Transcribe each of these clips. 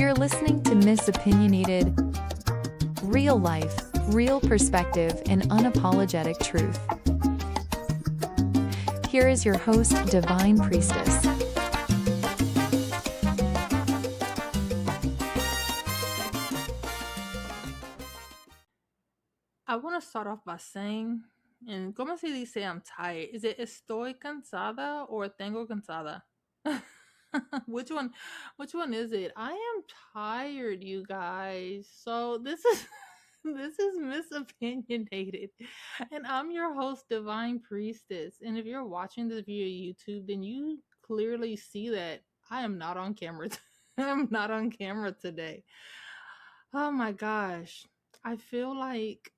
You're listening to Miss Opinionated, real life, real perspective, and unapologetic truth. Here is your host, Divine Priestess. I want to start off by saying, and como se dice I'm tired? Is it estoy cansada or tengo cansada? which one which one is it? I am tired, you guys. So this is this is Misopinionated. And I'm your host, Divine Priestess. And if you're watching this via YouTube, then you clearly see that I am not on camera. I'm not on camera today. Oh my gosh. I feel like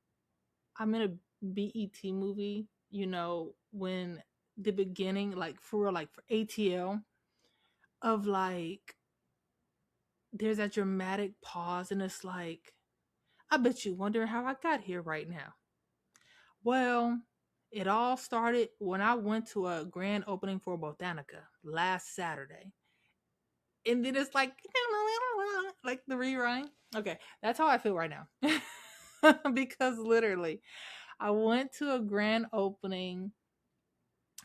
I'm in a BET movie, when the beginning, like for real, like for ATL, of like there's that dramatic pause and it's like, I bet you wondering how I got here right now. Well, it all started when I went to a grand opening for Botanica last Saturday. And then it's like the rerun. Okay, that's how I feel right now. Because literally, I went to a grand opening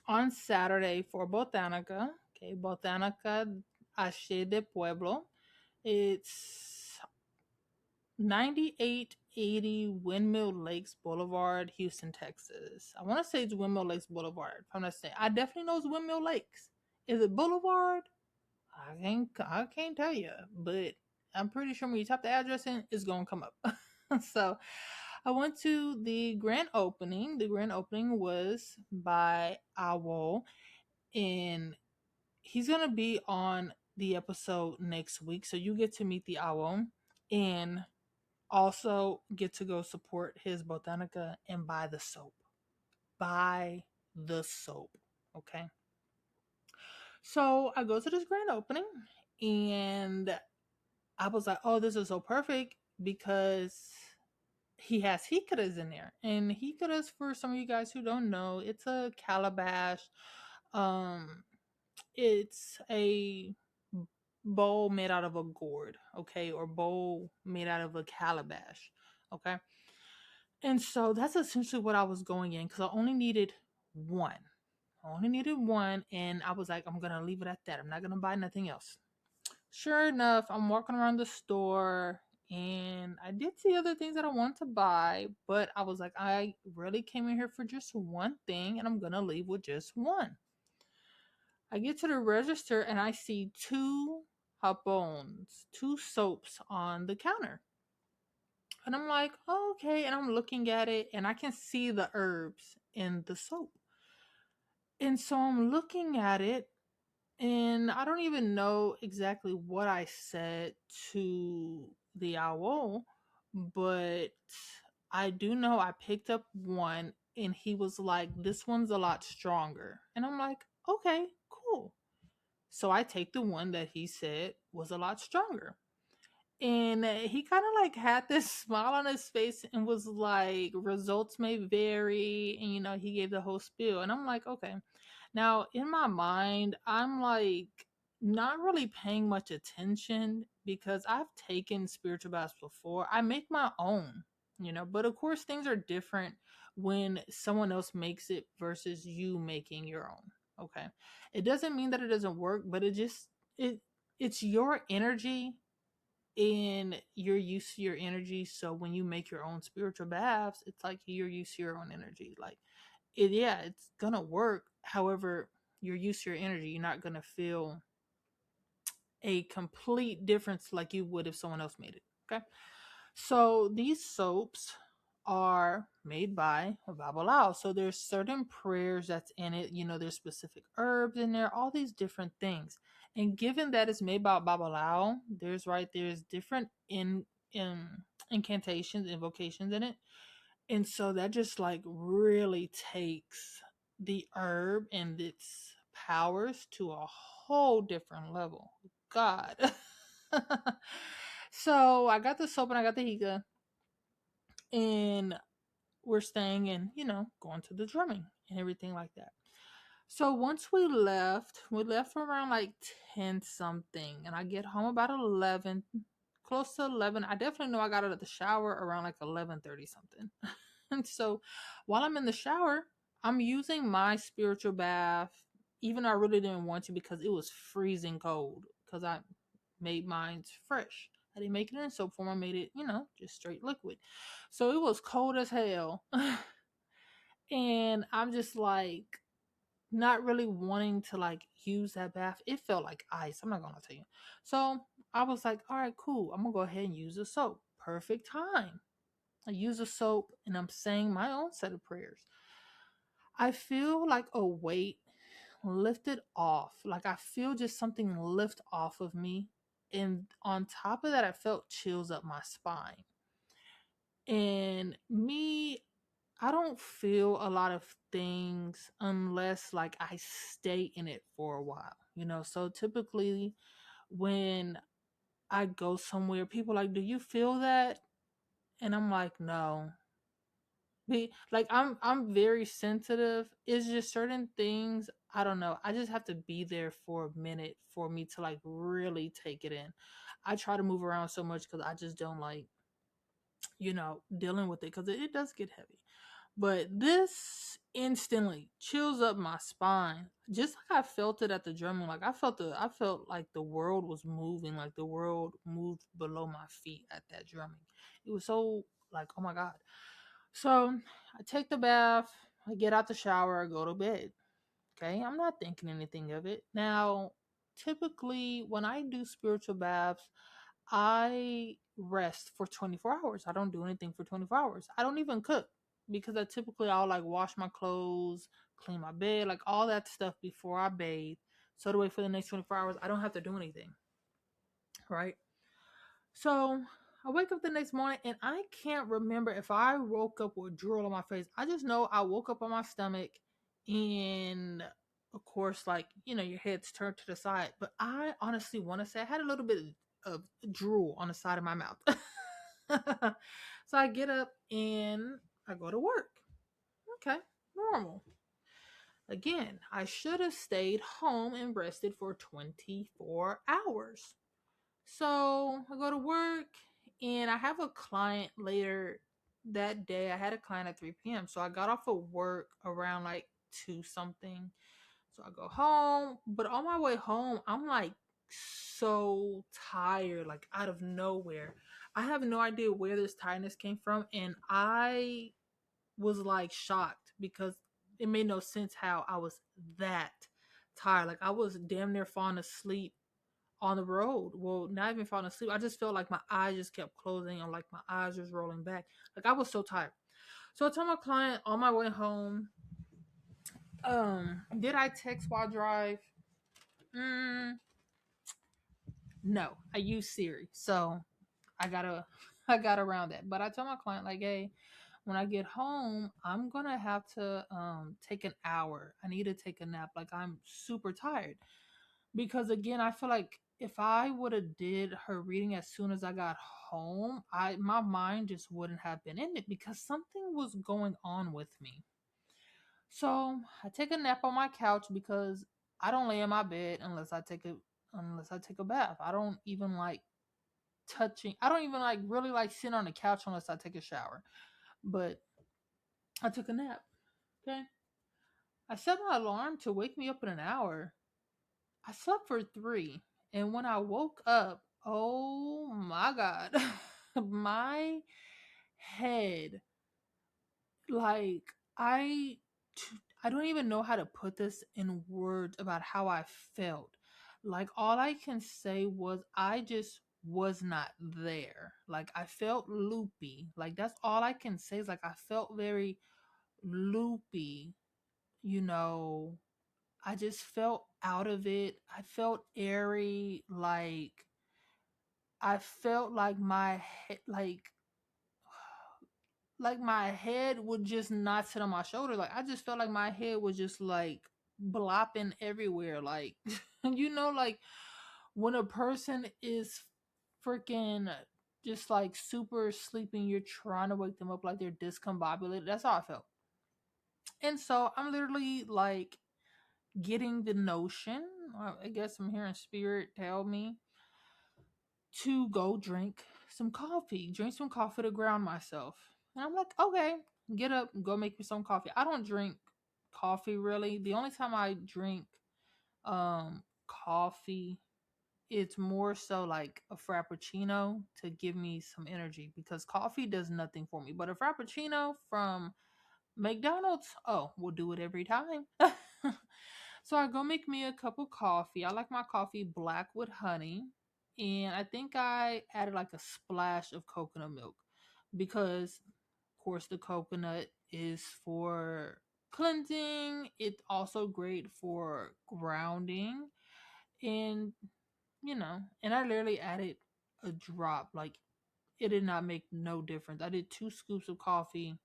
on Saturday for Botanica. Okay, Botanica Ashe de Pueblo. It's 9880 Windmill Lakes Boulevard, Houston, Texas. I want to say it's Windmill Lakes Boulevard. If I'm not saying, I definitely know it's Windmill Lakes. Is it Boulevard? I can't tell you, but I'm pretty sure when you type the address in, it's gonna come up. So I went to the grand opening. The grand opening was by Owl, and he's gonna be on the episode next week. So you get to meet the Owl and also get to go support his Botanica and buy the soap. Buy the soap. Okay. So I go to this grand opening and I was like, oh, this is so perfect because he has hikaras in there. And hikaras, for some of you guys who don't know, it's a calabash. Um, it's a bowl made out of a gourd, okay, or bowl made out of a calabash, okay. And so that's essentially what I was going in because I only needed one. I only needed one, and I was like, I'm gonna leave it at that. I'm not gonna buy nothing else. Sure enough, I'm walking around the store and I did see other things that I wanted to buy, but I was like, I really came in here for just one thing and I'm gonna leave with just one. I get to the register and I see two jabones, two soaps on the counter. And I'm like, oh, okay. And I'm looking at it and I can see the herbs in the soap. And so I'm looking at it and I don't even know exactly what I said to the owl, but I do know I picked up one and he was like, this one's a lot stronger. And I'm like, okay, cool. So I take the one that he said was a lot stronger. And he kind of like had this smile on his face and was like, results may vary. And, he gave the whole spiel. And I'm like, okay. Now, in my mind, I'm like not really paying much attention because I've taken spiritual baths before. I make my own, but of course, things are different when someone else makes it versus you making your own. Okay. It doesn't mean that it doesn't work, but it it's your energy and you're used to your energy. So when you make your own spiritual baths, it's like you're used to your own energy. Like yeah, it's gonna work. However, you're used to your energy. You're not gonna feel a complete difference like you would if someone else made it. Okay. So these soaps are made by Babalawo. So there's certain prayers that's in it. There's specific herbs in there, all these different things. And given that it's made by Babalawo, there's different in incantations, invocations in it. And so that just like really takes the herb and its powers to a whole different level. God. So I got the soap and I got the Higa, and we're staying and, going to the drumming and everything like that. So once we left for around like 10 something, and I get home about 11, close to 11. I definitely know I got out of the shower around like 11:30 something. And so while I'm in the shower, I'm using my spiritual bath, even though I really didn't want to because it was freezing cold because I made mine fresh. I didn't make it in soap form. I made it, just straight liquid. So it was cold as hell. And I'm just like not really wanting to like use that bath. It felt like ice. I'm not gonna tell you. So I was like, all right, cool. I'm gonna go ahead and use the soap. Perfect time. I use the soap and I'm saying my own set of prayers. I feel like a weight lifted off. Like I feel just something lift off of me. And on top of that, I felt chills up my spine. And me, I don't feel a lot of things unless like I stay in it for a while, So typically when I go somewhere, people are like, "Do you feel that?" And I'm like, "No." Like I'm very sensitive. It's just certain things, I don't know. I just have to be there for a minute for me to like really take it in. I try to move around so much cuz I just don't like, dealing with it cuz it does get heavy. But this instantly chills up my spine. Just like I felt it at the drumming. Like I felt like the world was moving, like the world moved below my feet at that drumming. It was so like, oh my God. So I take the bath, I get out the shower, I go to bed. Okay. I'm not thinking anything of it. Now, typically when I do spiritual baths, I rest for 24 hours. I don't do anything for 24 hours. I don't even cook because I'll like wash my clothes, clean my bed, like all that stuff before I bathe. So the way for the next 24 hours, I don't have to do anything. Right. So I wake up the next morning and I can't remember if I woke up with drool on my face. I just know I woke up on my stomach and of course, like, your head's turned to the side. But I honestly want to say I had a little bit of drool on the side of my mouth. So I get up and I go to work. Okay, normal. Again, I should have stayed home and rested for 24 hours. So I go to work and I have a client later that day. I had a client at 3 p.m. So I got off of work around like 2 something. So I go home. But on my way home, I'm like so tired, like out of nowhere. I have no idea where this tiredness came from. And I was like shocked because it made no sense how I was that tired. Like I was damn near falling asleep on the road. Well, not even falling asleep. I just felt like my eyes just kept closing and like my eyes was rolling back. Like I was so tired. So I told my client on my way home, did I text while I drive? Mm, no, I use Siri. So I gotta I got around that. But I told my client like, hey, when I get home, I'm gonna have to take an hour. I need to take a nap. Like I'm super tired. Because again, I feel like if I would have did her reading as soon as I got home, I my mind just wouldn't have been in it because something was going on with me. So I take a nap on my couch because I don't lay in my bed unless I take a bath. I don't even like touching. I don't even like really like sitting on the couch unless I take a shower. But I took a nap. Okay. I set my alarm to wake me up in an hour. I slept for 3. And when I woke up, oh my God, my head, like, I, I don't even know how to put this in words about how I felt. Like, all I can say was I just was not there. Like, I felt loopy. Like, that's all I can say is like, I felt very loopy, you know, I just felt out of it. I felt airy, like I felt like my head, like my head would just not sit on my shoulder. Like I just felt like my head was just like blopping everywhere. Like like when a person is freaking just like super sleeping, you're trying to wake them up like they're discombobulated. That's how I felt. And so I'm literally like getting the notion, I guess I'm hearing spirit tell me to go drink some coffee to ground myself. And I'm like, okay, get up, go make me some coffee. I don't drink coffee really. The only time I drink coffee, it's more so like a frappuccino to give me some energy because coffee does nothing for me. But a frappuccino from McDonald's, oh, we'll do it every time. So I go make me a cup of coffee. I like my coffee black with honey. And I think I added like a splash of coconut milk because, of course, the coconut is for cleansing. It's also great for grounding. And, and I literally added a drop. Like, it did not make no difference. I did 2 scoops of coffee,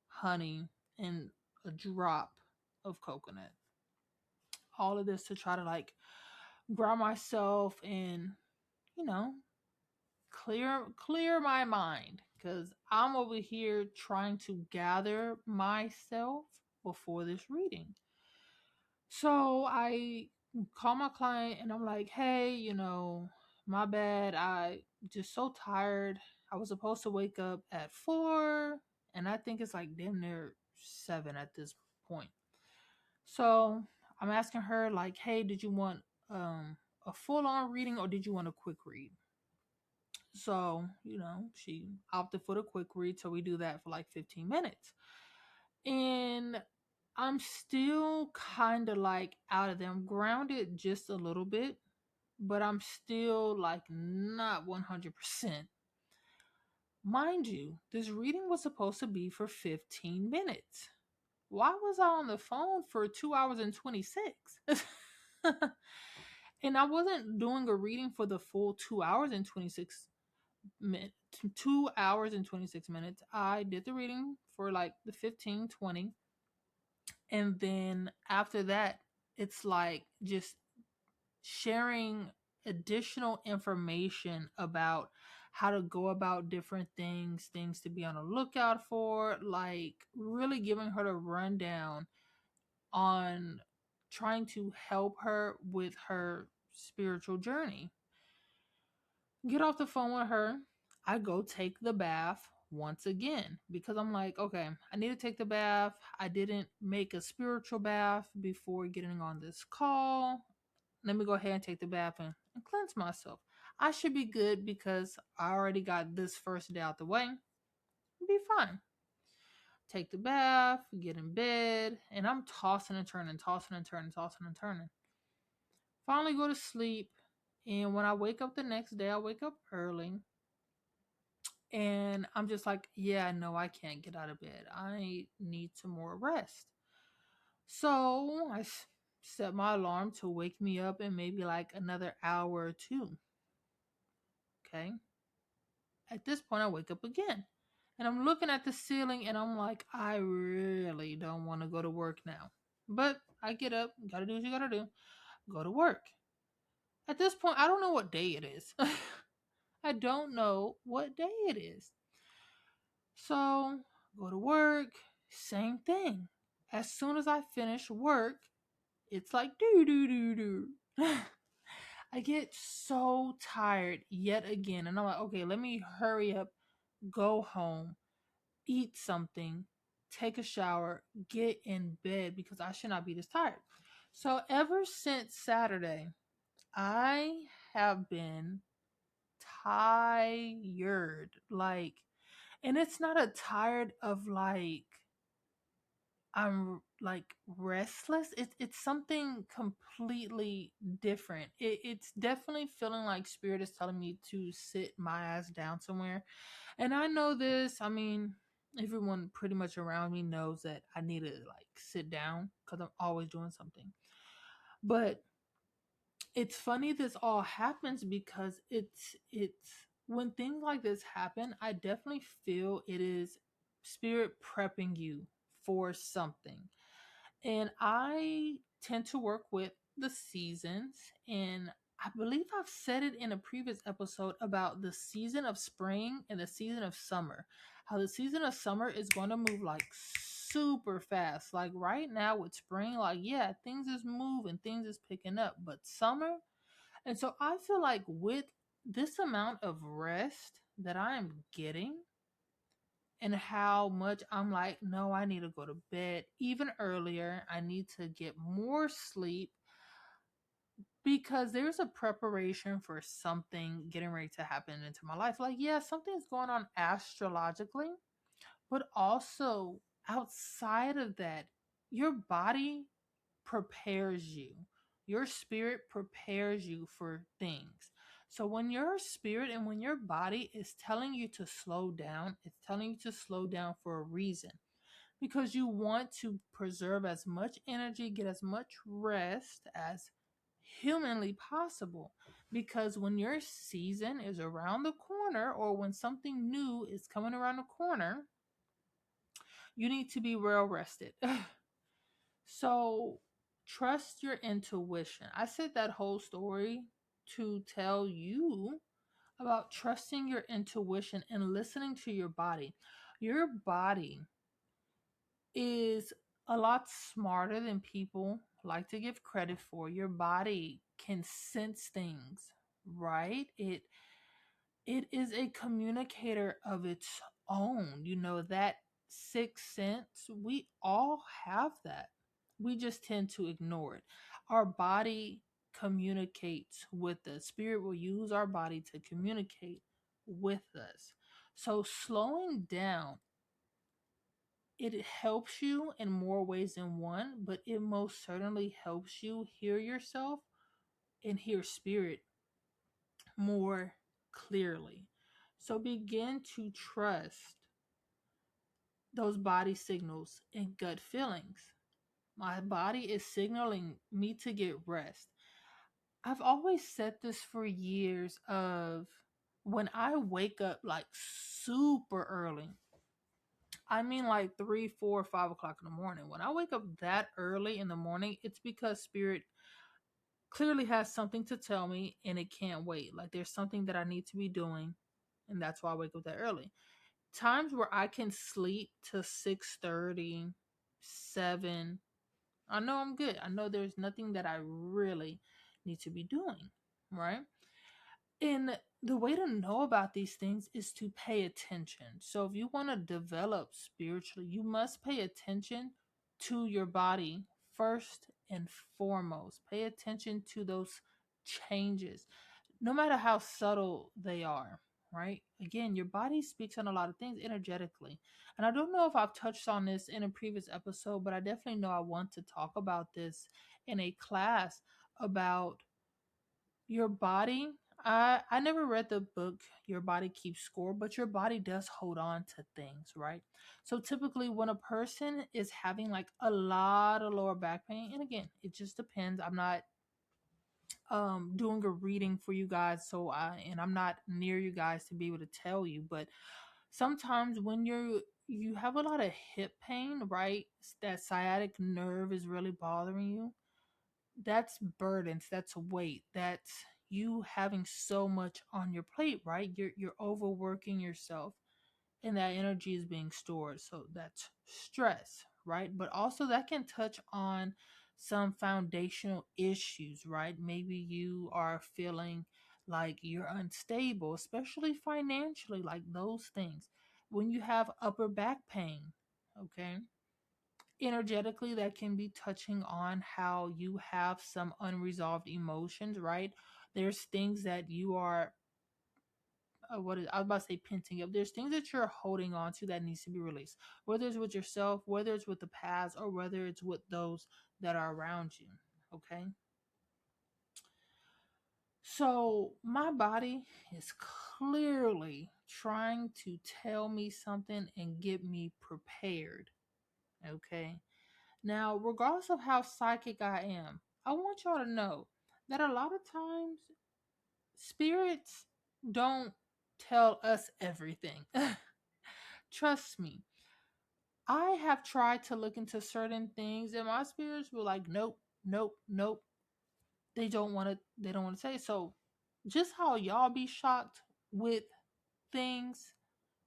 honey, and a drop of coconut. All of this to try to like ground myself and, you know, clear my mind because I'm over here trying to gather myself before this reading. So I call my client and I'm like, hey, my bad. I just so tired. I was supposed to wake up at 4 and I think it's like damn near 7 at this point. So I'm asking her like, hey, did you want a full on reading or did you want a quick read? So, she opted for the quick read. So we do that for like 15 minutes. And I'm still kind of like out of them, grounded just a little bit, but I'm still like not 100%. Mind you, this reading was supposed to be for 15 minutes. Why was I on the phone for 2 hours and 26? And I wasn't doing a reading for the full 2 hours and 26 minutes. 2 hours and 26 minutes. I did the reading for like the 15, 20. And then after that, it's like just sharing additional information about how to go about different things to be on the lookout for, like really giving her the rundown on trying to help her with her spiritual journey. Get off the phone with her. I go take the bath once again because I'm like, okay, I need to take the bath. I didn't make a spiritual bath before getting on this call. Let me go ahead and take the bath and cleanse myself. I should be good because I already got this first day out the way. Be fine. Take the bath, get in bed, and I'm tossing and turning, tossing and turning, tossing and turning. Finally go to sleep. And when I wake up the next day, I wake up early. And I'm just like, yeah, no, I can't get out of bed. I need some more rest. So I set my alarm to wake me up in maybe like another hour or two. Okay. At this point, I wake up again. And I'm looking at the ceiling and I'm like, I really don't want to go to work now. But I get up, gotta do what you gotta do, go to work. At this point, I don't know what day it is. I don't know what day it is. So, go to work, same thing. As soon as I finish work, it's like do do do do. I get so tired yet again. And I'm like, okay, let me hurry up, go home, eat something, take a shower, get in bed because I should not be this tired. So ever since Saturday, I have been tired. Like, and it's not a tired of like I'm like restless. It's something completely different. It's definitely feeling like spirit is telling me to sit my ass down somewhere. And I know this. I mean, everyone pretty much around me knows that I need to like sit down because I'm always doing something. But it's funny this all happens because it's when things like this happen, I definitely feel it is spirit prepping you for something. And I tend to work with the seasons. And I believe I've said it in a previous episode about the season of spring and the season of summer. How the season of summer is going to move like super fast. Like right now with spring, like yeah, things is moving, things is picking up. But summer, and so I feel like with this amount of rest that I am getting and how much I'm like, no, I need to go to bed even earlier. I need to get more sleep because there's a preparation for something getting ready to happen into my life. Like, yeah, something's going on astrologically, but also outside of that, your body prepares you. Your spirit prepares you for things. So when your spirit and when your body is telling you to slow down, it's telling you to slow down for a reason. Because you want to preserve as much energy, get as much rest as humanly possible. Because when your season is around the corner or when something new is coming around the corner, you need to be well rested. So trust your intuition. I said that whole story to tell you about trusting your intuition and listening to your body. Your body is a lot smarter than people like to give credit for. Your body can sense things, right? It is a communicator of its own. You know, that sixth sense, we all have that. We just tend to ignore it. Our body communicates with us. Spirit will use our body to communicate with us. So slowing down, it helps you in more ways than one, but it most certainly helps you hear yourself and hear spirit more clearly. So begin to trust those body signals and gut feelings. My body is signaling me to get rest. I've always said this for years of when I wake up like super early. I mean like 3, 4, 5 o'clock in the morning. When I wake up that early in the morning, it's because spirit clearly has something to tell me and it can't wait. Like there's something that I need to be doing, and that's why I wake up that early. Times where I can sleep to 6:30, 7. I know I'm good. I know there's nothing that I really need to be doing, right? And the way to know about these things is to pay attention. So if you want to develop spiritually, you must pay attention to your body first and foremost. Pay attention to those changes, no matter how subtle they are, right? Again, your body speaks on a lot of things energetically. And I don't know if I've touched on this in a previous episode, but I definitely know I want to talk about this in a class about your body. I never read the book Your Body Keeps Score, but your body does hold on to things, right? So typically when a person is having like a lot of lower back pain, and again, it just depends. I'm not doing a reading for you guys, so I'm not near you guys to be able to tell you, but sometimes when you have a lot of hip pain, right? That sciatic nerve is really bothering you. That's burdens, that's weight, that's you having so much on your plate, right? You're overworking yourself and that energy is being stored. So that's stress, right? But also that can touch on some foundational issues, right? Maybe you are feeling like you're unstable, especially financially, like those things. When you have upper back pain, okay? Energetically, that can be touching on how you have some unresolved emotions, right? There's things that you are I was about to say penting up. There's things that you're holding on to that needs to be released, whether it's with yourself, whether it's with the past, or whether it's with those that are around you. Okay. So my body is clearly trying to tell me something and get me prepared. Okay. Now, regardless of how psychic I am, I want y'all to know that a lot of times spirits don't tell us everything. Trust me. I have tried to look into certain things and my spirits were like, nope, nope, nope. They don't want to say. So just how y'all be shocked with things,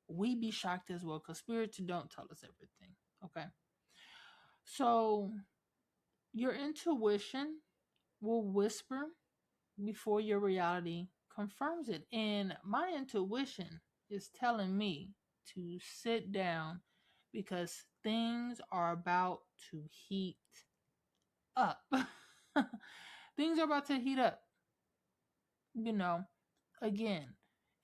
we be shocked as well because spirits don't tell us everything. Okay. So your intuition will whisper before your reality confirms it. And my intuition is telling me to sit down because things are about to heat up. Things are about to heat up, you know, again.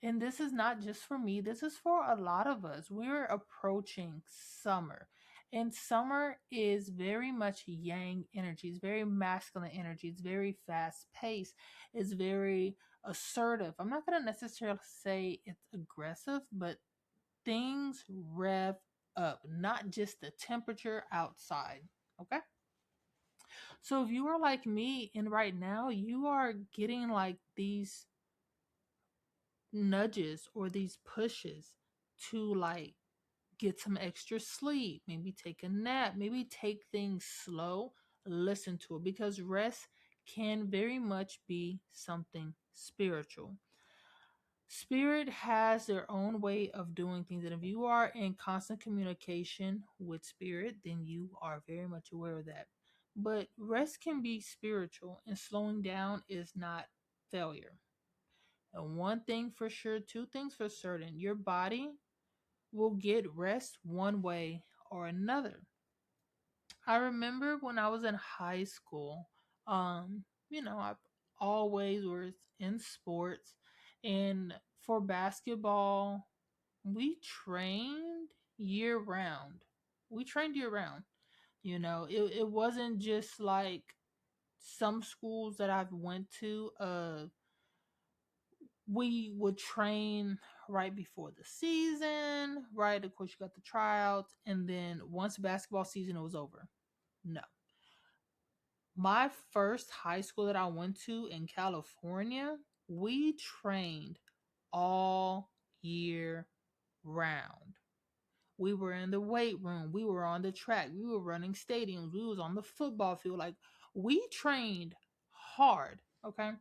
And this is not just for me, this is for a lot of us. We're approaching summer. And summer is very much yang energy. It's very masculine energy. It's very fast paced. It's very assertive. I'm not going to necessarily say it's aggressive, but things rev up, not just the temperature outside. Okay. So if you are like me and right now you are getting like these nudges or these pushes to like get some extra sleep, maybe take a nap, maybe take things slow, listen to it because rest can very much be something spiritual. Spirit has their own way of doing things, and if you are in constant communication with spirit, then you are very much aware of that. But rest can be spiritual, and slowing down is not failure. And one thing for sure, two things for certain, your body will get rest one way or another. I remember when I was in high school, I always was in sports, and for basketball, we trained year round. We trained year round. It wasn't just like some schools that I've went to. We would train right before the season, right? Of course, you got the tryouts, and then once basketball season was over. No. My first high school that I went to in California, we trained all year round. We were in the weight room, we were on the track, we were running stadiums, we was on the football field. Like we trained hard, okay?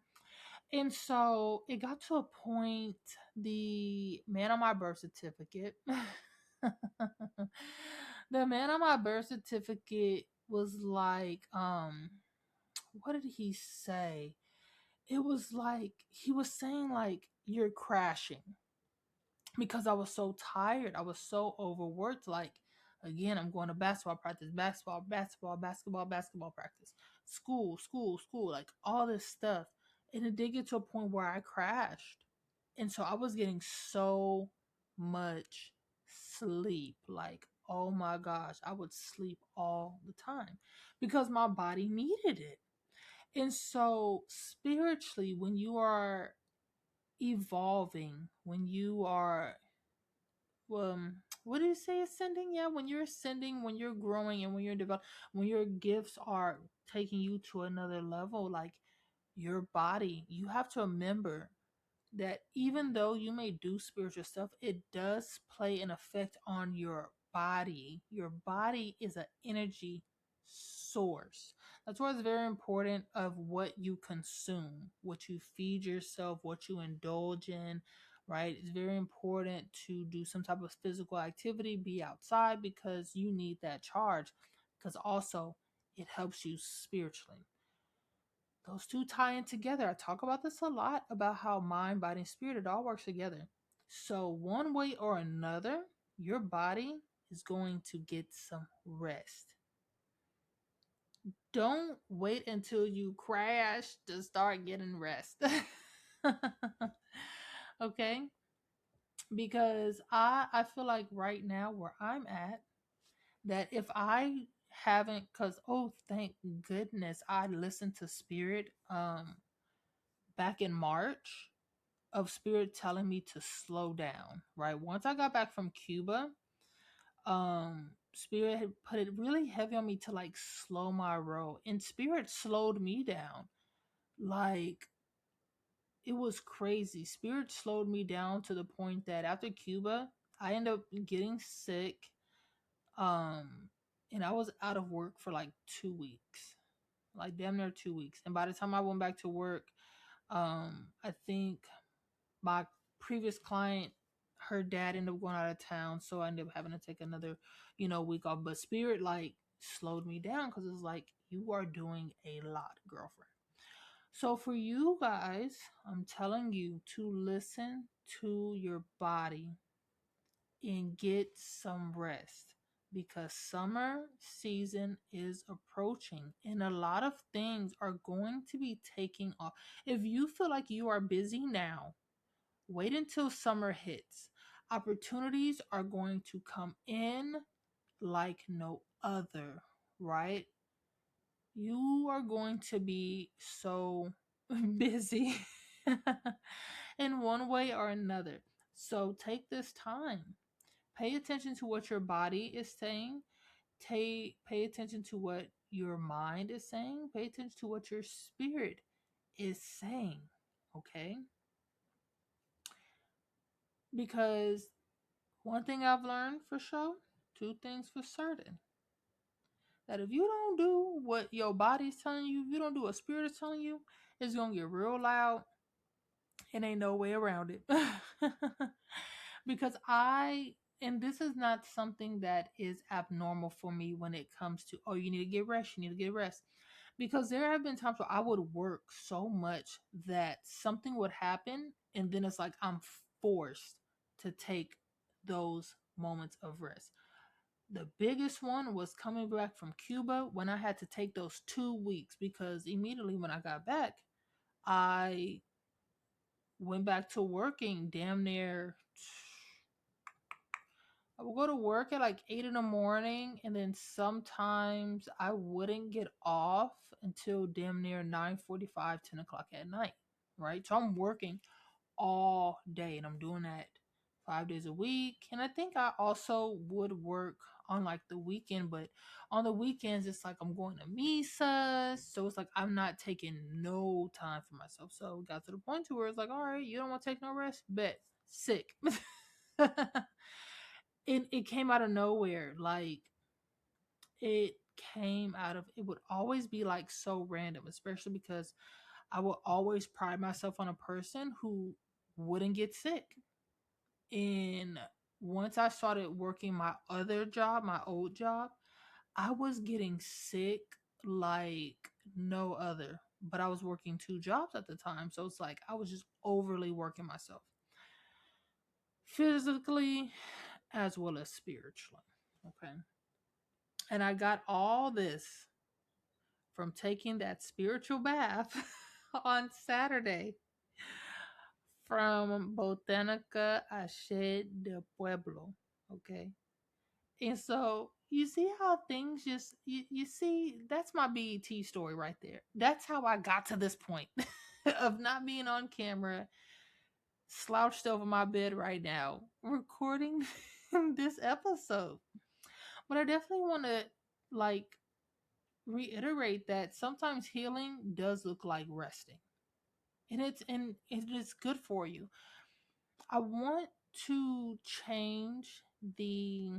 And so it got to a point, the man on my birth certificate, the man on my birth certificate was like, what did he say? It was like, he was saying, like, you're crashing because I was so tired. I was so overworked. Like, again, I'm going to basketball practice, basketball practice, school, like all this stuff. And it did get to a point where I crashed. And so I was getting so much sleep. Like, oh my gosh, I would sleep all the time because my body needed it. And so spiritually, when you are evolving, when you are what do you say, ascending? Yeah, when you're ascending, when you're growing, and when you're developing, when your gifts are taking you to another level, like your body, you have to remember that even though you may do spiritual stuff, it does play an effect on your body. Your body is an energy source. That's why it's very important of what you consume, what you feed yourself, what you indulge in, right? It's very important to do some type of physical activity, be outside because you need that charge, because also it helps you spiritually. Those two tie in together. I talk about this a lot about how mind, body, and spirit, it all works together. So, one way or another, your body is going to get some rest. Don't wait until you crash to start getting rest. Okay? Because I feel like right now where I'm at, that if I haven't, because oh thank goodness I listened to spirit back in March, of spirit telling me to slow down, right? Once I got back from Cuba, spirit had put it really heavy on me to like slow my roll, and spirit slowed me down. Like it was crazy. Spirit slowed me down to the point that after Cuba, I ended up getting sick. Um, and I was out of work for like 2 weeks, like damn near 2 weeks. And by the time I went back to work, I think my previous client, her dad ended up going out of town, so I ended up having to take another, week off. But spirit like slowed me down because it's like, you are doing a lot, girlfriend. So for you guys, I'm telling you to listen to your body and get some rest, because summer season is approaching and a lot of things are going to be taking off. If you feel like you are busy now, wait until summer hits. Opportunities are going to come in like no other, right? You are going to be so busy in one way or another. So take this time. Pay attention to what your body is saying. Pay attention to what your mind is saying. Pay attention to what your spirit is saying. Okay? Because one thing I've learned for sure, two things for certain. That if you don't do what your body's telling you, if you don't do what spirit is telling you, it's going to get real loud and ain't no way around it. Because and this is not something that is abnormal for me when it comes to, oh, you need to get rest, you need to get rest. Because there have been times where I would work so much that something would happen, and then it's like I'm forced to take those moments of rest. The biggest one was coming back from Cuba when I had to take those 2 weeks, because immediately when I got back, I went back to working damn near. I would go to work at like 8 in the morning, and then sometimes I wouldn't get off until damn near 9:45, 10 o'clock at night, right? So I'm working all day, and I'm doing that 5 days a week. And I think I also would work on like the weekend, but on the weekends, it's like I'm going to misa. So it's like I'm not taking no time for myself. So it got to the point to where it's like, all right, you don't want to take no rest? Bet. Sick. It came out of nowhere. Like, it came out of, it would always be like so random, especially because I will always pride myself on a person who wouldn't get sick. And once I started working my other job, my old job, I was getting sick like no other. But I was working two jobs at the time. So it's like I was just overly working myself, physically as well as spiritually. Okay. And I got all this from taking that spiritual bath on Saturday from Botanica Ashe de Pueblo. Okay. And so you see how things just, you see, that's my BET story right there. That's how I got to this point of not being on camera, slouched over my bed right now, recording this episode. But I definitely want to like reiterate that sometimes healing does look like resting. And it is good for you. I want to change the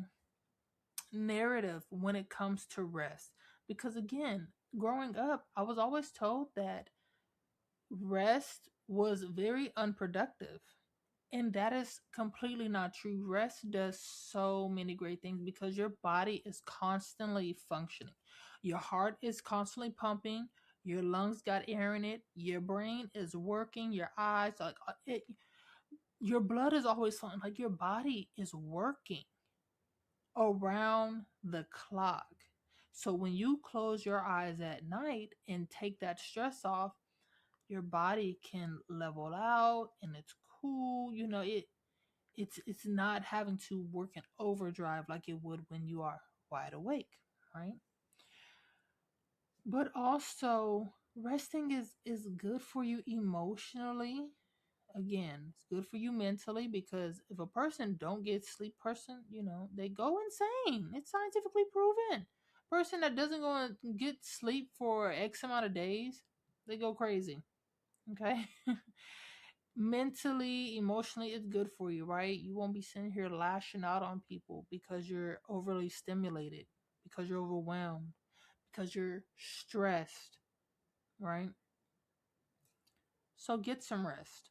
narrative when it comes to rest, because again, growing up, I was always told that rest was very unproductive. And that is completely not true. Rest does so many great things because your body is constantly functioning. Your heart is constantly pumping. Your lungs got air in it. Your brain is working. Your eyes, like your blood is always flowing. Like your body is working around the clock. So when you close your eyes at night and take that stress off, your body can level out and it's cool. You know, it's not having to work in overdrive like it would when you are wide awake, right? But also resting is good for you emotionally. Again, it's good for you mentally, because if a person don't get sleep, they go insane. It's scientifically proven. Person that doesn't go and get sleep for X amount of days, they go crazy. Okay. Mentally, emotionally, it's good for you, right? You won't be sitting here lashing out on people because you're overly stimulated, because you're overwhelmed, because you're stressed, right? So get some rest.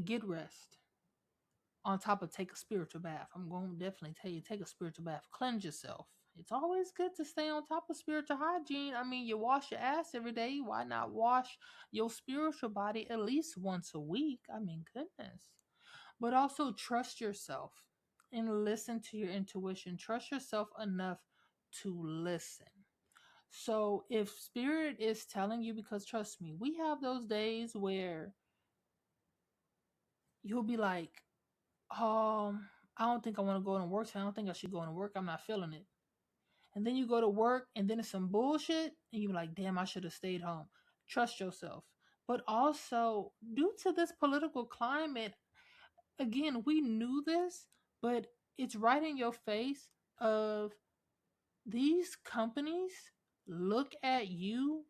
Get rest. on top of take a spiritual bath. I'm going to definitely tell you, take a spiritual bath, cleanse yourself. It's always good to stay on top of spiritual hygiene. I mean, you wash your ass every day. Why not wash your spiritual body at least once a week? I mean, goodness. But also trust yourself and listen to your intuition. Trust yourself enough to listen. So if spirit is telling you, because trust me, we have those days where you'll be like, I don't think I want to go to work. So I don't think I should go to work. I'm not feeling it. And then you go to work and then it's some bullshit and you're like, damn, I should have stayed home. Trust yourself. But also, due to this political climate, again, we knew this, but it's right in your face of these companies look at you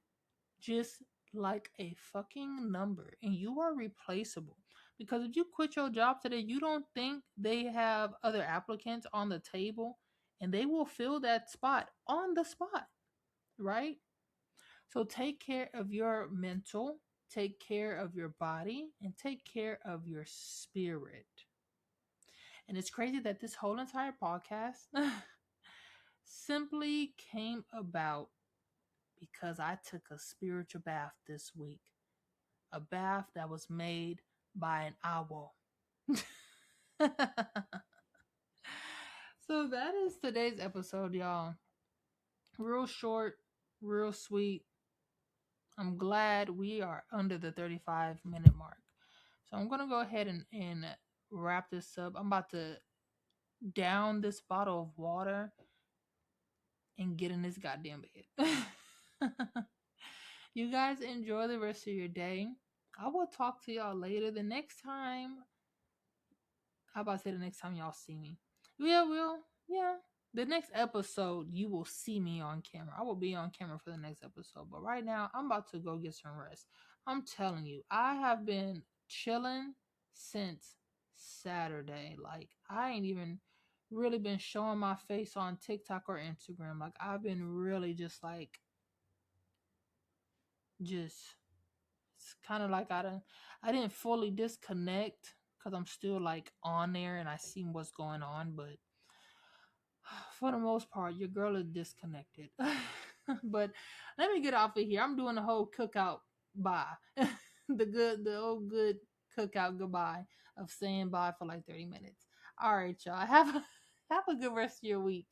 just like a fucking number and you are replaceable. Because if you quit your job today, you don't think they have other applicants on the table and they will fill that spot on the spot, right? So take care of your mental, take care of your body, and take care of your spirit. And it's crazy that this whole entire podcast simply came about because I took a spiritual bath this week. A bath that was made by an owl. So that is today's episode, y'all. Real short, real sweet. I'm glad we are under the 35-minute mark. So I'm going to go ahead and wrap this up. I'm about to down this bottle of water and get in this goddamn bed. You guys enjoy the rest of your day. I will talk to y'all later. The next time, how about I say the next time y'all see me? Yeah. The next episode, you will see me on camera. I will be on camera for the next episode. But right now, I'm about to go get some rest. I'm telling you, I have been chilling since Saturday. Like, I ain't even really been showing my face on TikTok or Instagram. Like, I've been really just like, just, it's kind of like I didn't fully disconnect because I'm still like on there and I see what's going on. But for the most part, your girl is disconnected. But let me get off of here. I'm doing the whole cookout bye. The old good cookout goodbye of saying bye for like 30 minutes. All right, y'all. Have a good rest of your week.